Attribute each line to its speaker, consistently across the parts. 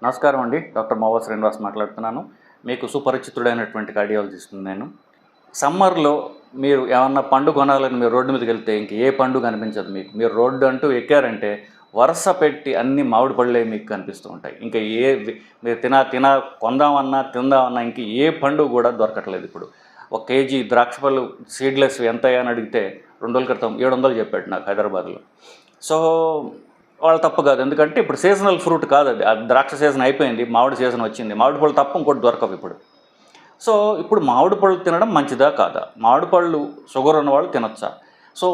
Speaker 1: నమస్కారం అండి. డాక్టర్ మోవా శ్రీనివాస్ మాట్లాడుతున్నాను. మీకు సుపరిచితుడైనటువంటి కార్డియాలజిస్ట్‌ని నేను. సమ్మర్‌లో మీరు ఏమన్నా పండు కొనాలని మీరు రోడ్డు మీదకెళ్తే ఇంక ఏ పండు కనిపించదు మీకు. మీరు రోడ్డు అంటూ ఎక్కారంటే వరుస పెట్టి అన్ని మామిడి పళ్ళే మీకు కనిపిస్తూ ఉంటాయి. ఇంకా మీరు కొందామన్నా, తిందామన్నా ఇంక ఏ పండు కూడా దొరకట్లేదు ఇప్పుడు. ఒక కేజీ ద్రాక్ష పళ్ళు సీడ్లెస్ ఎంతయ్యా అని అడిగితే 2 రోజుల క్రితం 700 చెప్పాడు నాకు హైదరాబాద్‌లో. సో వాళ్ళ తప్పు కాదు. ఎందుకంటే ఇప్పుడు సీజనల్ ఫ్రూట్ కాదు అది. ద్రాక్ష సీజన్ అయిపోయింది, మామిడి సీజన్ వచ్చింది. మామిడి పళ్ళు తప్ప ఇంకోటి దొరకవు ఇప్పుడు. సో ఇప్పుడు మామిడి పళ్ళు తినడం మంచిదా కాదా? మామిడి పళ్ళు షుగర్ ఉన్నవాళ్ళు తినొచ్చా? సో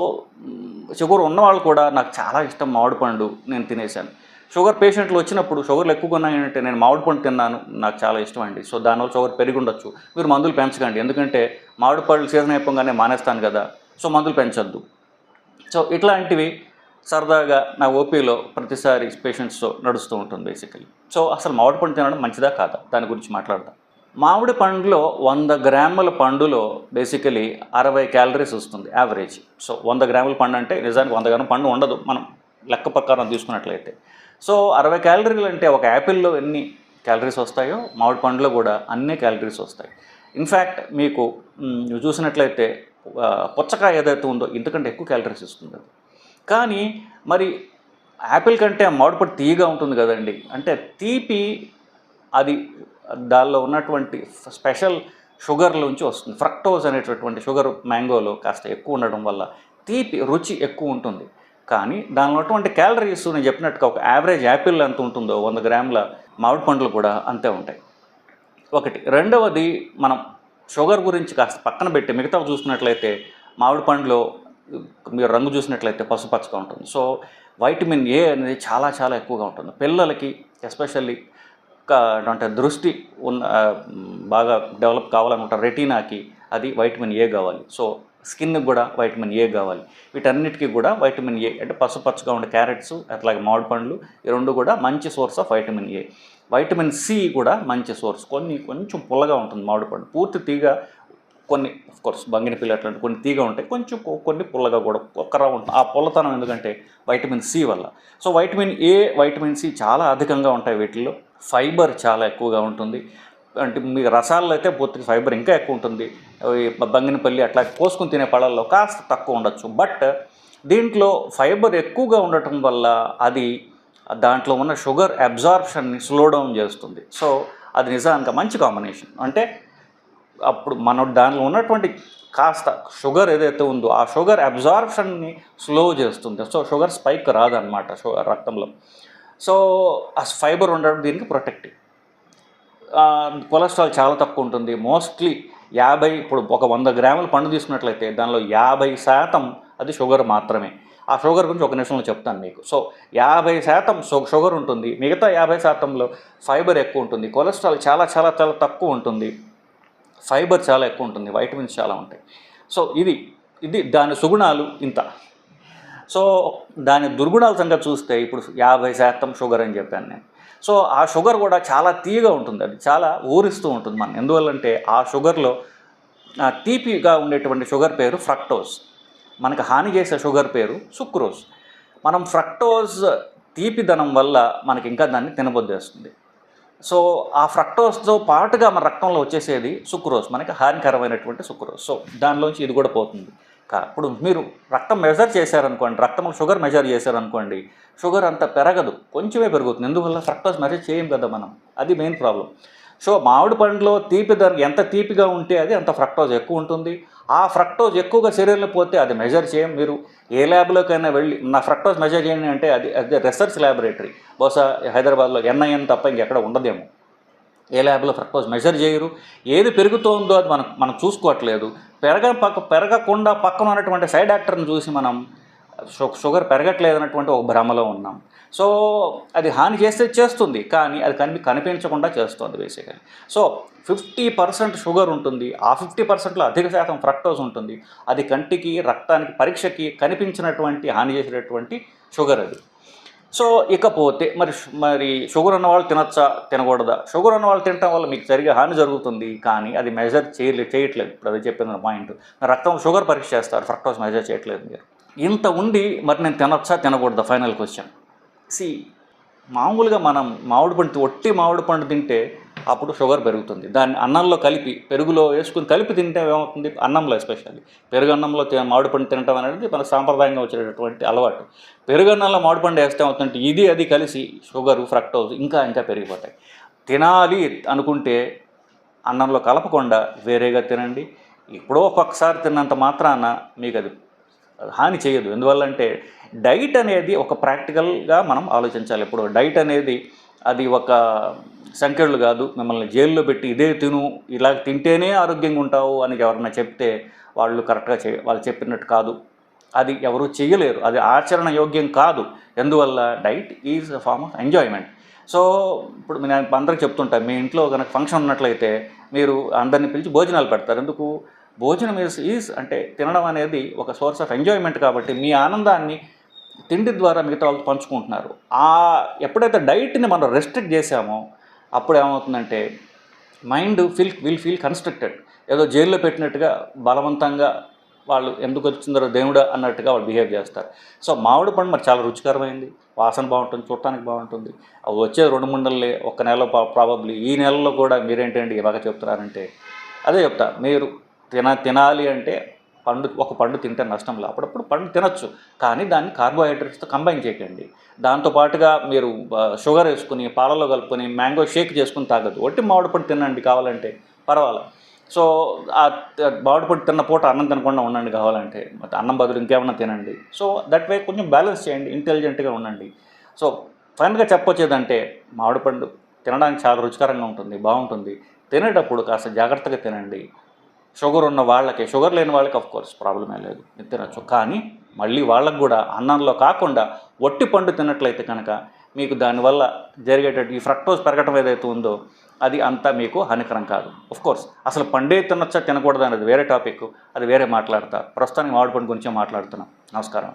Speaker 1: షుగర్ ఉన్నవాళ్ళు కూడా నాకు చాలా ఇష్టం మామిడి పండు, నేను తినేశాను. షుగర్ పేషెంట్లు వచ్చినప్పుడు షుగర్లు ఎక్కువగా ఉన్నాయంటే నేను మామిడి పండు తిన్నాను, నాకు చాలా ఇష్టం అండి. సో దానివల్ల షుగర్ పెరిగి ఉండొచ్చు. మీరు మందులు పెంచకండి, ఎందుకంటే మామిడి పళ్ళు సీజన్ అయిపోగానే మానేస్తాను కదా, సో మందులు పెంచొద్దు. సో ఇట్లాంటివి సరదాగా నా ఓపీలో ప్రతిసారి పేషెంట్స్తో నడుస్తూ ఉంటుంది బేసికలీ. సో అసలు మామిడి పండు తినడం మంచిదా కాదా దాని గురించి మాట్లాడదాం. మామిడి పండులో 100 గ్రాముల పండులో బేసికలీ 60 క్యాలరీస్ వస్తుంది యావరేజ్. సో 100 గ్రాముల పండు అంటే నిజానికి 100 గ్రాముల పండు ఉండదు మనం లెక్క ప్రకారం తీసుకున్నట్లయితే. సో 60 క్యాలరీలు అంటే ఒక యాపిల్లో ఎన్ని క్యాలరీస్ వస్తాయో మామిడి పండులో కూడా అన్ని క్యాలరీస్ వస్తాయి. ఇన్ఫ్యాక్ట్ మీకు చూసినట్లయితే పుచ్చకాయ ఏదైతే ఉందో ఇంతకంటే ఎక్కువ క్యాలరీస్ ఇస్తుంది అది. కానీ మరి యాపిల్ కంటే మామిడి పండు తీయగా ఉంటుంది కదండి. అంటే తీపి అది దానిలో ఉన్నటువంటి స్పెషల్ షుగర్లోంచి వస్తుంది. ఫ్రక్టోజ్ అనేటటువంటి షుగర్ మ్యాంగోలో కాస్త ఎక్కువ ఉండడం వల్ల తీపి రుచి ఎక్కువ ఉంటుంది. కానీ దానిలో ఉన్నటువంటి క్యాలరీస్ నేను చెప్పినట్టుగా ఒక యావరేజ్ యాపిల్ ఎంత ఉంటుందో 100 గ్రాముల మామిడి పండ్లు కూడా అంతే ఉంటాయి. ఒకటి. రెండవది, మనం షుగర్ గురించి కాస్త పక్కన పెట్టి మిగతా చూసినట్లయితే మామిడి పండులో మీరు రంగు చూసినట్లయితే పసుపచ్చగా ఉంటుంది. సో వైటమిన్ ఏ అనేది చాలా చాలా ఎక్కువగా ఉంటుంది. పిల్లలకి ఎస్పెషల్లీ అంటే దృష్టి బాగా డెవలప్ కావాలనుకుంటారు, రెటీనాకి అది వైటమిన్ ఏ కావాలి. సో స్కిన్కి కూడా వైటమిన్ ఏ కావాలి. వీటన్నిటికీ కూడా వైటమిన్ ఏ అంటే పసుపచ్చగా ఉండే క్యారెట్స్ అట్లాగే మామిడి పండ్లు ఈ రెండు కూడా మంచి source of vitamin A. Vitamin C కూడా మంచి సోర్స్. కొంచెం పుల్లగా ఉంటుంది మామిడి పండు, పూర్తి తీగ కొన్ని కోర్స్ బంగినపల్లి అట్లాంటి కొన్ని తీగ ఉంటాయి, కొంచెం కొన్ని పుల్లగా కూడా ఒక్కరా ఉంటుంది. ఆ పుల్లతనం ఎందుకంటే వైటమిన్ సి వల్ల. So vitamin A, vitamin C చాలా అధికంగా ఉంటాయి వీటిల్లో. ఫైబర్ చాలా ఎక్కువగా ఉంటుంది. అంటే మీకు రసాల్లో అయితే పూర్తిగా ఫైబర్ ఇంకా ఎక్కువ ఉంటుంది. బంగినపల్లి అట్లా కోసుకుని తినే పళ్ళల్లో కాస్త తక్కువ ఉండొచ్చు. బట్ దీంట్లో ఫైబర్ ఎక్కువగా ఉండటం వల్ల అది దాంట్లో ఉన్న షుగర్ అబ్జార్ప్షన్ని స్లో డౌన్ చేస్తుంది. సో అది నిజానికి మంచి కాంబినేషన్. అంటే అప్పుడు మనం దానిలో ఉన్నటువంటి కాస్త షుగర్ ఏదైతే ఉందో ఆ షుగర్ అబ్జార్ప్షన్ని స్లో చేస్తుంది. సో షుగర్ స్పైక్ రాదనమాట రక్తంలో. సో ఆ ఫైబర్ ఉండడం దీనికి ప్రొటెక్టివ్. కొలెస్ట్రాల్ చాలా తక్కువ ఉంటుంది. మోస్ట్లీ 50, ఇప్పుడు ఒక 100 గ్రాముల పండు తీసుకున్నట్లయితే దానిలో 50% అది షుగర్ మాత్రమే. ఆ షుగర్ గురించి ఒక నిమిషంలో చెప్తాను మీకు. సో 50% షుగర్ ఉంటుంది, మిగతా 50%లో ఫైబర్ ఎక్కువ ఉంటుంది. కొలెస్ట్రాల్ చాలా చాలా చాలా తక్కువ ఉంటుంది, ఫైబర్ చాలా ఎక్కువ ఉంటుంది, వైటమిన్స్ చాలా ఉంటాయి. సో ఇది దాని సుగుణాలు ఇంత. సో దాని దుర్గుణాల సంగతి చూస్తే ఇప్పుడు 50% షుగర్ అని చెప్పాను నేను. సో ఆ షుగర్ కూడా చాలా తీయగా ఉంటుంది, అది చాలా ఊరిస్తూ ఉంటుంది మనం. ఎందువల్లంటే ఆ షుగర్లో తీపిగా ఉండేటువంటి షుగర్ పేరు ఫ్రక్టోజ్, మనకు హాని చేసే షుగర్ పేరు సుక్రోజ్. మనం ఫ్రక్టోజ్ తీపిదనం వల్ల మనకి ఇంకా దాన్ని తినబొద్దేస్తుంది. సో ఆ ఫ్రక్టోజ్తో పాటుగా మన రక్తంలో వచ్చేసేది సుక్రోజ్, మనకి హానికరమైనటువంటి సుక్రోజ్. సో దానిలోంచి ఇది కూడా పోతుంది. ఇప్పుడు మీరు రక్తం మెజర్ చేశారనుకోండి, రక్తంలో షుగర్ మెజర్ చేశారనుకోండి, షుగర్ అంత పెరగదు, కొంచెమే పెరుగుతుంది. ఎందువల్ల ఫ్రక్టోజ్ మెజర్ చేయం కదా మనం, అది మెయిన్ ప్రాబ్లం. సో మామిడి పండులో ఎంత తీపిగా ఉంటే అది అంత ఫ్రక్టోజ్ ఎక్కువ ఉంటుంది. ఆ ఫ్రక్టోజ్ ఎక్కువగా శరీరంలో పోతే అది మెజర్ చేయం. మీరు ఏ ల్యాబ్లోకైనా వెళ్ళి నా ఫ్రక్టోజ్ మెజర్ చేయండి అంటే అది రీసెర్చ్ ల్యాబొరేటరీ, బహుశా హైదరాబాద్లో NIN తప్ప ఇంకెక్కడ ఉండదేమో. ఏ ల్యాబ్లో ఫ్రక్టోజ్ మెజర్ చేయరు. ఏది పెరుగుతోందో అది మనం చూసుకోవట్లేదు. పెరగకుండా పక్కన ఉన్నటువంటి సైడ్ యాక్టర్ని చూసి మనం షుగర్ పెరగట్లేదు అన్నటువంటి ఒక భ్రమలో ఉన్నాం. సో అది హాని చేస్తుంది, కానీ అది కనిపించకుండా చేస్తుంది బేసికలీ. సో 50% షుగర్ ఉంటుంది, ఆ 50%లో అధిక శాతం ఫ్రక్టోజ్ ఉంటుంది. అది కంటికి, రక్తానికి, పరీక్షకి కనిపించినటువంటి హాని చేసేటటువంటి షుగర్ అది. సో ఇకపోతే మరి షుగర్ ఉన్నవాళ్ళు తినచ్చా, తినకూడదా? షుగర్ ఉన్నవాళ్ళు తినటం వల్ల మీకు సరిగా హాని జరుగుతుంది, కానీ అది మెజర్ చేయట్లేదు. ఇప్పుడు అది చెప్పిన పాయింట్. రక్తం షుగర్ పరీక్ష చేస్తారు, ఫ్రక్టోజ్ మెజర్ చేయట్లేదు మీరు. ఇంత ఉండి మరి నేను తినచ్చా, తినకూడదా? Final question. మామూలుగా మనం మామిడి పండు ఒట్టి మామిడి పండు తింటే అప్పుడు షుగర్ పెరుగుతుంది. దాన్ని అన్నంలో కలిపి పెరుగులో వేసుకుని కలిపి తింటే ఏమవుతుంది, అన్నంలో ఎస్పెషల్లీ పెరుగు అన్నంలో మామిడి పండు తినడం అనేది మన సాంప్రదాయంగా వచ్చేటటువంటి అలవాటు. పెరుగు అన్నంలో మామిడి పండు వేస్తే ఏమవుతుందంటే ఇది అది కలిసి షుగరు ఫ్రక్టోజ్ ఇంకా ఇంకా పెరిగిపోతాయి. తినాలి అనుకుంటే అన్నంలో కలపకుండా వేరేగా తినండి. ఎప్పుడో ఒక్కొక్కసారి తిన్నంత మాత్రాన మీకు అది హాని చేయదు. ఎందువల్లంటే డైట్ అనేది ఒక ప్రాక్టికల్గా మనం ఆలోచించాలి. ఇప్పుడు డైట్ అనేది అది ఒక సంఖ్యలు కాదు, మిమ్మల్ని జైల్లో పెట్టి ఇదే తిను, ఇలా తింటేనే ఆరోగ్యంగా ఉంటావు అని ఎవరన్నా చెప్తే వాళ్ళు కరెక్ట్గా వాళ్ళు చెప్పినట్టు కాదు. అది ఎవరు చేయలేరు, అది ఆచరణ యోగ్యం కాదు. ఎందువల్ల diet is a form of enjoyment. So ఇప్పుడు నేను అందరికి చెప్తుంటాను, మీ ఇంట్లో కనుక ఫంక్షన్ ఉన్నట్లయితే మీరు అందరిని పిలిచి భోజనాలు పెడతారు. ఎందుకు? భోజనం ఈజ్ అంటే తినడం అనేది ఒక సోర్స్ ఆఫ్ ఎంజాయ్మెంట్ కాబట్టి మీ ఆనందాన్ని తిండి ద్వారా మిగతా వాళ్ళతో పంచుకుంటున్నారు. ఎప్పుడైతే డైట్ని మనం రెస్ట్రిక్ట్ చేసామో అప్పుడు ఏమవుతుందంటే మైండ్ విల్ ఫీల్ కన్స్ట్రక్టెడ్. ఏదో జైల్లో పెట్టినట్టుగా బలవంతంగా వాళ్ళు ఎందుకు వచ్చిందో దేవుడా అన్నట్టుగా వాళ్ళు బిహేవ్ చేస్తారు. సో మామిడి పండు మరి చాలా రుచికరమైంది, వాసన బాగుంటుంది, చూడటానికి బాగుంటుంది. అవి వచ్చే 2-3 నెలలే, ఒక్క నెలలో ప్రాబబ్లీ. ఈ నెలలో కూడా మీరేంటండి ఇలాగ చెప్తున్నారంటే అదే చెప్తా, మీరు తినాలి అంటే ఒక పండు తింటే నష్టం లేదు. అప్పుడప్పుడు పండు తినచ్చు, కానీ దాన్ని కార్బోహైడ్రేట్స్తో కంబైన్ చేయకండి. దాంతోపాటుగా మీరు షుగర్ వేసుకుని పాలలో కలుపుకొని మ్యాంగో షేక్ చేసుకుని తాగద్దు. ఒట్టి మామిడి పండు తినండి కావాలంటే పర్వాలేదు. సో ఆ మామిడి పండు తిన్న పూట అన్నం తినకుండా ఉండండి కావాలంటే, అన్నం బదులు ఇంకేమన్నా తినండి. సో దట్ వే కొంచెం బ్యాలెన్స్ చేయండి, ఇంటెలిజెంట్గా ఉండండి. సో ఫైనల్గా చెప్పొచ్చేదంటే మామిడి పండు తినడానికి చాలా రుచికరంగా ఉంటుంది, బాగుంటుంది. తినేటప్పుడు కాస్త జాగ్రత్తగా తినండి. షుగర్ ఉన్న వాళ్ళకి, షుగర్ లేని వాళ్ళకి ఆఫ్కోర్స్ ప్రాబ్లమే లేదు, తినచ్చు. కానీ మళ్ళీ వాళ్ళకు కూడా అన్నంలో కాకుండా ఒట్టి పండు తిన్నట్లయితే కనుక మీకు దానివల్ల జరిగేటట్టు ఈ ఫ్రక్టోజ్ పెరగటం ఏదైతే ఉందో అది అంతా మీకు హానికరం కాదు. ఆఫ్కోర్స్ అసలు పండే తినొచ్చా తినకూడదు అనేది వేరే టాపిక్, అది వేరే మాట్లాడతా. ప్రస్తుతానికి మామిడి పండు గురించే మాట్లాడుతున్నాం. నమస్కారం.